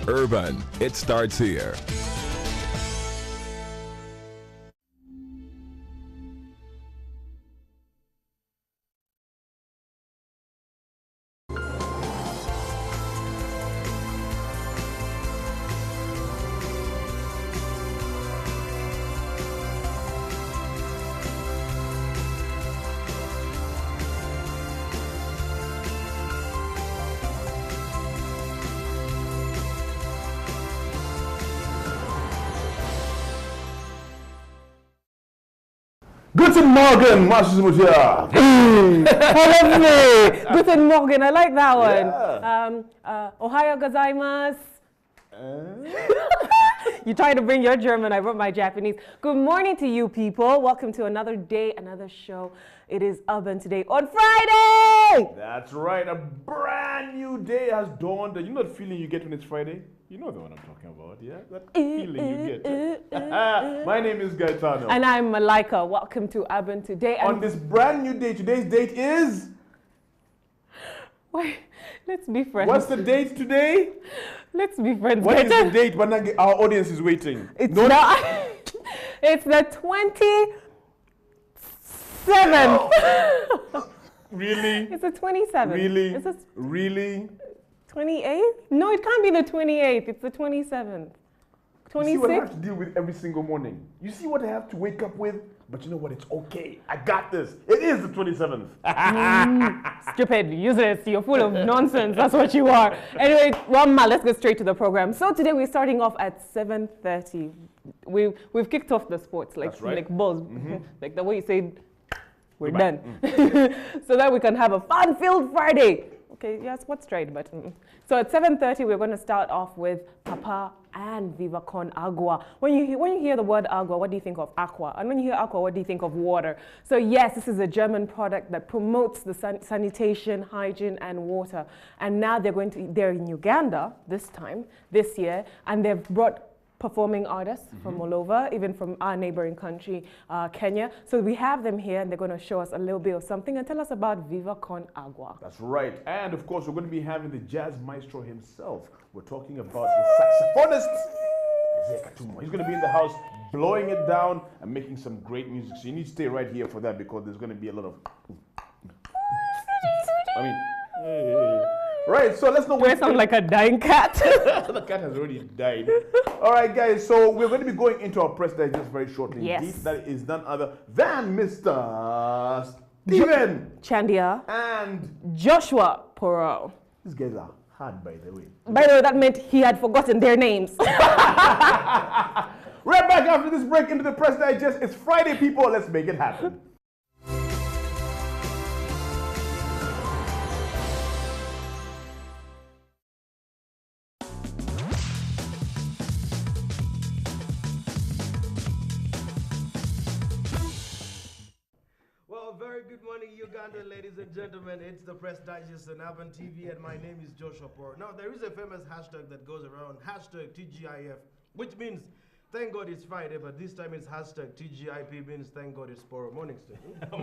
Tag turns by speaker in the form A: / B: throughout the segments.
A: Urban. It starts here.
B: Guten Morgen, Marcus Mutia.
C: Lovely. Guten Morgen. I like that one.
B: Yeah.
C: Ohio gozaimasu. You try to bring your German, I wrote my Japanese. Good morning to you people. Welcome to another day, another show. It is Urban today on Friday.
B: That's right, a brand new day has dawned. You know that feeling you get when it's Friday? You know the one I'm talking about, yeah? That feeling you get. My name is Gaetano.
C: And I'm Malika. Welcome to Urban today.
B: On this brand new day, today's date is?
C: Wait, let's be friends.
B: What's the date today?
C: Let's be friends.
B: What is the date? Our audience is waiting.
C: It's not. It's the 27th.
B: Really?
C: It's the 27th.
B: Really?
C: Is this
B: Really?
C: 28th? No, it can't be the 28th. It's the 27th.
B: You see what I have
C: 26th?
B: to deal with every single morning. You see what I have to wake up with? But you know what? It's okay. I got this. It is the 27th.
C: Stupid, useless. You're full of nonsense. That's what you are. Anyway, Rama, let's get straight to the program. So today we're starting off at 7:30. We've kicked off the sports like
B: That's right.
C: like balls, like the way you said. We're done, so that we can have a fun-filled Friday. Okay, yes, what's right, but so at 7:30 we're going to start off with Papa and Viva Con Agua. When you hear the word agua, what do you think of aqua? And when you hear aqua, what do you think of water? So yes, this is a German product that promotes the sanitation, hygiene, and water. And now they're in Uganda this year, and they've brought performing artists from all over, even from our neighboring country, Kenya. So we have them here, and they're going to show us a little bit of something and tell us about Viva Con Agua.
B: That's right. And of course, we're going to be having the jazz maestro himself. We're talking about the saxophonist, Isaiah Katumwa. He's going to be in the house blowing it down and making some great music. So you need to stay right here for that because there's going to be a lot of... Right, so let's not
C: Do I sound like a dying cat?
B: The cat has already died. All right, guys, so we're going to be going into our press digest very shortly.
C: Yes.
B: Indeed, that is none other than Mr. Steven
C: Chandia
B: and
C: Joshua Poro.
B: these guys are hard, by the way.
C: By the way, that meant he had forgotten their names.
B: Right back after this break into the press digest. It's Friday, people. Let's make it happen.
D: Very good morning, Uganda, ladies and gentlemen. It's the Press Digest on Urban TV, and my name is Joshua Poro. Now, there is a famous hashtag that goes around, hashtag TGIF, which means thank God it's Friday, but this time it's hashtag TGIP, means thank God it's Poro. Morning, Steve.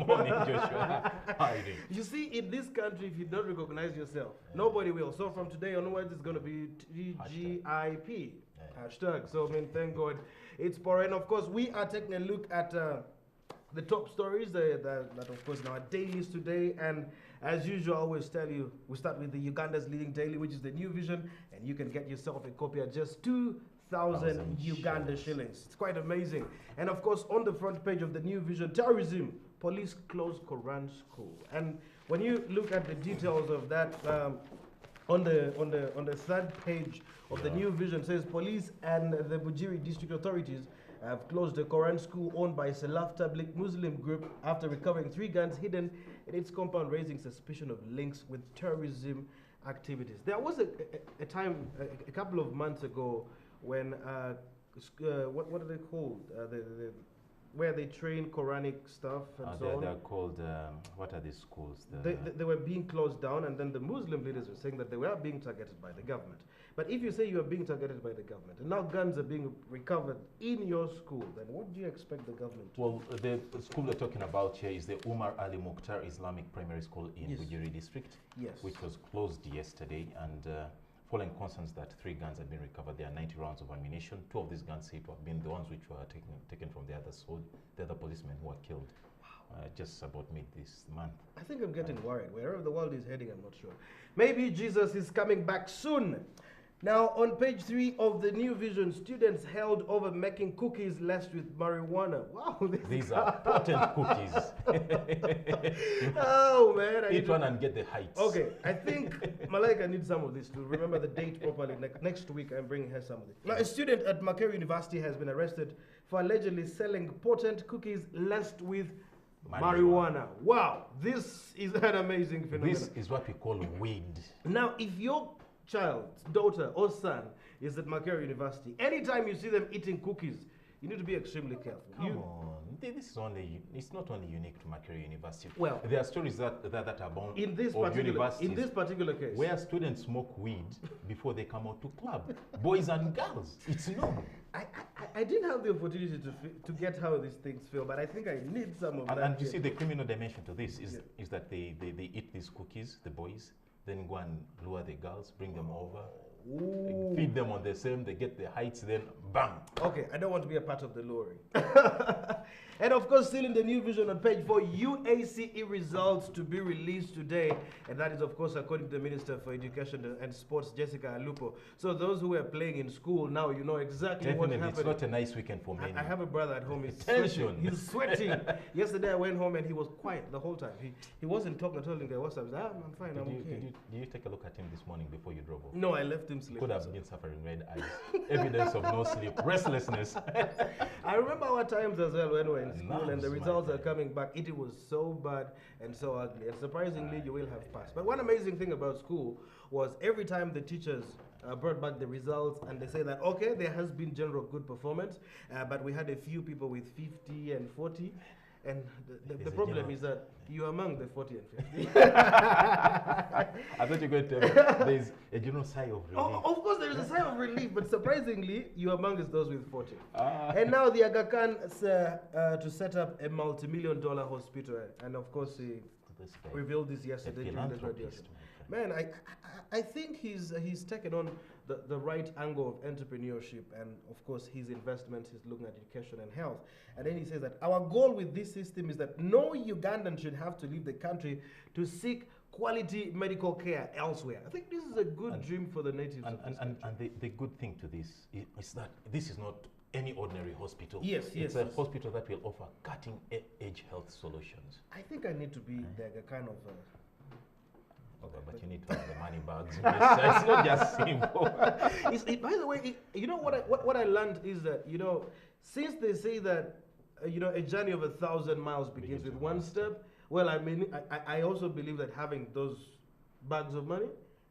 E: Morning, Joshua. How are you doing?
D: You see, in this country, if you don't recognize yourself, nobody will. So from today onwards, it's going to be TGIP, hashtag. So, I mean, thank God it's Poro. And of course, we are taking a look at the top stories that of course, in our dailies today. And as usual, I always tell you, we start with the Uganda's leading daily, which is the New Vision, and you can get yourself a copy at just 2,000 Uganda shillings. It's quite amazing. And of course, on the front page of the New Vision, terrorism, police close Quran school. And when you look at the details of that, on the third page of the New Vision, says police and the Bujiri district authorities have closed the Quran school owned by Salaf Tabligh Muslim group after recovering 3 guns hidden in its compound, raising suspicion of links with terrorism activities. There was a time, a couple of months ago, when what are they called? Where they train Quranic stuff and so on.
E: They're called, what are these schools?
D: They were being closed down, and then the Muslim leaders were saying that they were being targeted by the government. But if you say you are being targeted by the government, and now guns are being recovered in your school, then what do you expect the government to do?
E: Well, the school we're talking about here is the Umar Ali Mukhtar Islamic Primary School in
D: Yes.
E: Bujiri district,
D: Yes.
E: which was closed yesterday. And following concerns that 3 guns have been recovered. There are 90 rounds of ammunition. 2 of these guns said to have been the ones which were taken from the other policemen who were killed just about mid this month.
D: I think I'm getting worried. Wherever the world is heading, I'm not sure. Maybe Jesus is coming back soon. Now, on page 3 of the New Vision, students held over making cookies laced with marijuana. Wow,
E: These are potent cookies.
D: Oh, man.
E: Eat one and get the heights.
D: Okay, I think Malaika needs some of this to remember the date properly. Next week, I'm bringing her some of it. Now, a student at Makerere University has been arrested for allegedly selling potent cookies laced with marijuana. Wow, this is an amazing phenomenon.
E: This is what we call weed.
D: Now, if your child, daughter, or son is at Makerere University, anytime you see them eating cookies, you need to be extremely careful.
E: Come on. This is it's not only unique to Makerere University.
D: Well,
E: there are stories that are born
D: in this particular case,
E: where students smoke weed before they come out to club. Boys and girls. It's normal.
D: I didn't have the opportunity to get how these things feel, but I think I need some of that.
E: And you see, the criminal dimension to this is that they eat these cookies, the boys, then go and lure the girls, bring them over, feed them on the same, they get the heights, then bam.
D: Okay, I don't want to be a part of the luring. And of course, still in the New Vision on page 4, UACE results to be released today. And that is, of course, according to the Minister for Education and Sports, Jessica Alupo. So those who were playing in school, now you know exactly what happened.
E: It's not a nice weekend for many.
D: I have a brother at home. He's
E: Tension.
D: sweating. He's sweating. Yesterday I went home and he was quiet the whole time. He wasn't talking at all in the WhatsApp. I'm fine, I'm okay.
E: Did you take a look at him this morning before you drove off?
D: No, I left him sleeping.
E: Could have been suffering red eyes. Evidence of no sleep. Restlessness.
D: I remember our times as well when we were in school and the results are coming back. It was so bad and so ugly. And surprisingly, you will have passed. But one amazing thing about school was every time the teachers brought back the results and they say that, okay, there has been general good performance, but we had a few people with 50 and 40. And the problem is that you're among the 40 and 50.
E: I thought you were going to tell me there's a general sigh of relief.
D: Of course, there is a sigh of relief, but surprisingly, you're amongst those with 40. And now the Aga Khan to set up a multi-million-dollar hospital. And of course, he revealed this yesterday during the graduation. Man, I think he's taken on the right angle of entrepreneurship, and of course his investment is looking at education and health. And then he says that our goal with this system is that no Ugandan should have to leave the country to seek quality medical care elsewhere. I think this is a good dream for the natives.
E: And the good thing to this is that this is not any ordinary hospital.
D: It's
E: a hospital that will offer cutting-edge health solutions.
D: I think I need to be the kind of...
E: but you need to have the money bags. It's not just simple.
D: By the way, you know what I learned is that, you know, since they say that, you know, a journey of 1,000 miles begins with one step, well, I mean, I also believe that having those bags of money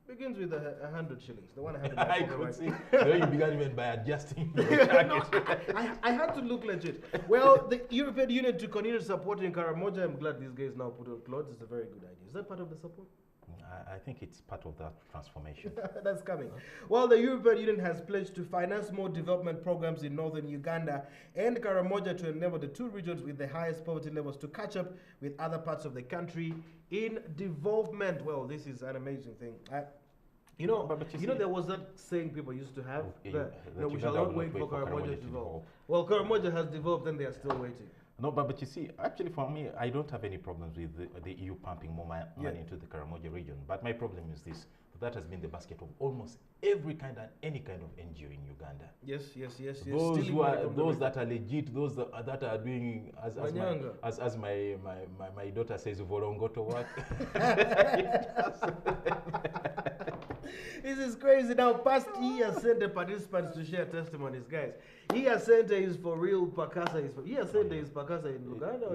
D: begins with 100 shillings. The one I have in my pocket right
E: see. So you began even by adjusting your jacket.
D: I had to look legit. Well, the European Union to continue supporting Karamoja. I'm glad these guys now put on clothes. It's a very good idea. Is that part of the support?
E: I think it's part of that transformation.
D: That's coming. Well, the European Union has pledged to finance more development programs in northern Uganda and Karamoja to enable the two regions with the highest poverty levels to catch up with other parts of the country in development. Well, this is an amazing thing. You know, there was that saying people used to have that we shall not wait for Karamoja to develop. Well, Karamoja has developed and they are still waiting.
E: No, but you see, actually for me, I don't have any problems with the EU pumping more money into the Karamoja region. But my problem is this. That has been the basket of almost every kind and any kind of NGO in Uganda.
D: Yes.
E: Those that are legit, those that are doing, as my daughter says, vorongoto work.
D: This is crazy. Now, past year Center participants to share testimonies, guys. Here Center is for real, Pakasa is for... Here Center is Pakasa in Uganda,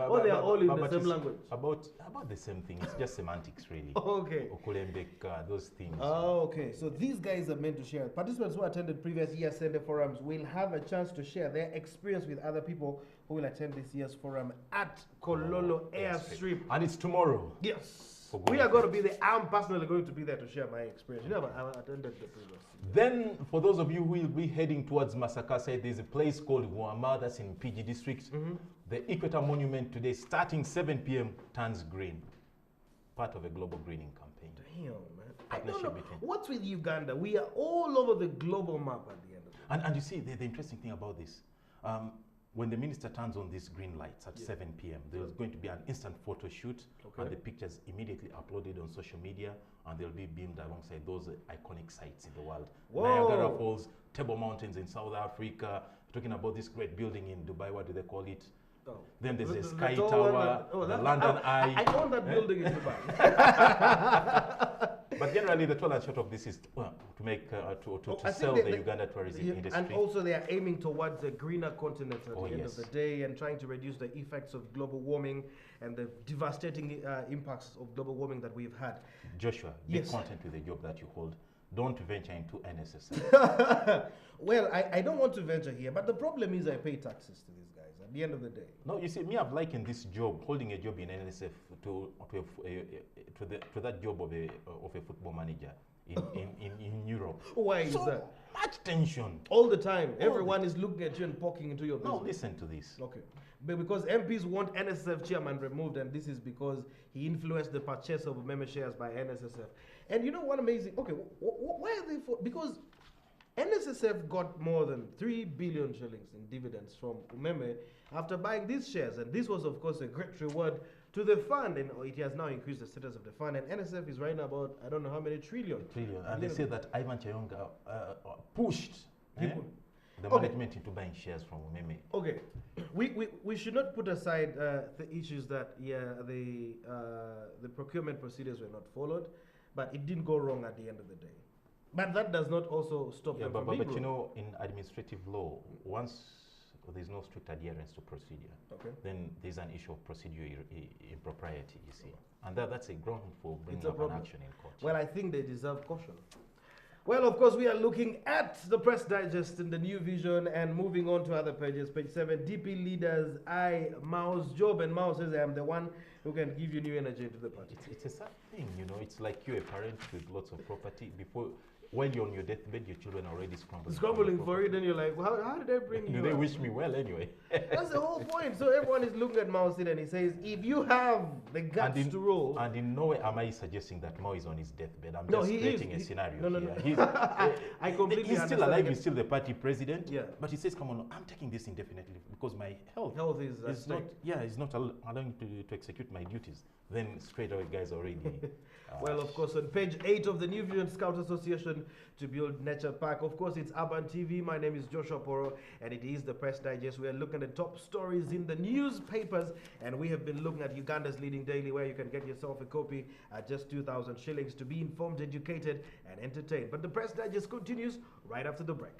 D: or they are all in the same language?
E: About the same thing. It's just semantics, really.
D: Okay.
E: Okulembeka, those things.
D: Oh, okay. So these guys are meant to share. Participants who attended previous year Center forums will have a chance to share their experience with other people who will attend this year's forum at Kololo Airstrip.
E: And it's tomorrow.
D: Yes. We are going to be there. I'm personally going to be there to share my experience. You know, I attended the previous.
E: Then, for those of you who will be heading towards Masakasa, there's a place called Wama that's in PG district. The Equator Monument today, starting 7 p.m., turns green. Part of a global greening campaign.
D: Damn, man. I don't
E: partnership
D: know.
E: between.
D: What's with Uganda? We are all over the global map at the end of it.
E: And you see, the interesting thing about this, when the minister turns on these green lights at 7 p.m., there's going to be an instant photo shoot, and the pictures immediately uploaded on social media, and they'll be beamed alongside those iconic sites in the world. Niagara Falls, Table Mountains in South Africa, talking about this great building in Dubai, what do they call it?
D: Oh.
E: Then there's the
D: The
E: Sky
D: tall
E: Tower,
D: one that-
E: the
D: that's-
E: London Eye.
D: I own that building in Dubai.
E: But generally, the tall and short of this is to make to sell the Uganda tourism industry.
D: And also they are aiming towards a greener continent at the end
E: yes.
D: of the day, and trying to reduce the effects of global warming and the devastating impacts of global warming that we've had.
E: Joshua, be
D: Yes.
E: content with the job that you hold. Don't venture into NSSF.
D: Well, I don't want to venture here, but the problem is I pay taxes to these guys at the end of the day.
E: No, you see, me, I've likened this job, holding a job in NSF, to that job of a football manager in Europe.
D: Why is
E: So
D: that?
E: much tension.
D: All the time, everyone is looking at you and poking into your business.
E: No, listen to this.
D: Okay. But because MPs want NSSF chairman removed, and this is because he influenced the purchase of Umeme shares by NSSF. And you know what amazing? Okay, why are they for? Because NSSF got more than 3 billion shillings in dividends from Umeme after buying these shares. And this was, of course, a great reward to the fund. And it has now increased the status of the fund. And NSF is right now about, I don't know how many trillion.
E: And they say that Ivan Chayonga pushed the
D: Okay.
E: management into buying shares from Umeme.
D: Okay, we should not put aside the issues that the procurement procedures were not followed, but it didn't go wrong at the end of the day. But that does not also stop them from being
E: but you
D: wrong.
E: know, in administrative law, once there's no strict adherence to procedure, then there's an issue of procedure impropriety, you see. And that's a ground for bringing
D: It's a
E: up an
D: problem.
E: action in court.
D: Well, I think they deserve caution. Well, of course, we are looking at the Press Digest in the New Vision and moving on to other pages. Page 7, DP leaders eye Mao's job, and Mao says, I am the one who can give you new energy into the party.
E: It's a sad thing, you know. It's like you're a parent with lots of property. While you're on your deathbed, your children are already scrambling.
D: Scrambling for it, and you're like, well, how did I bring you
E: They
D: up?
E: wish me well anyway.
D: That's the whole point. So everyone is looking at Mao Zedong and he says, if you have the guts to rule.
E: And in no way am I suggesting that Mao is on his deathbed. I'm
D: No,
E: just
D: he is.
E: creating a scenario
D: No.
E: here.
D: I completely
E: He's still
D: understand
E: alive,
D: it.
E: he's still the party president.
D: Yeah.
E: But he says, come on, I'm taking this indefinitely because my health
D: is at
E: is not,
D: stake.
E: is not allowing to execute my duties. Then straight away, guys already.
D: Well, of course, on page 8 of the New Vision Scout Association to build Nature Park. Of course, it's Urban TV. My name is Joshua Poro, and it is the Press Digest. We are looking at top stories in the newspapers, and we have been looking at Uganda's leading daily, where you can get yourself a copy at just 2,000 shillings to be informed, educated, and entertained. But the Press Digest continues right after the break.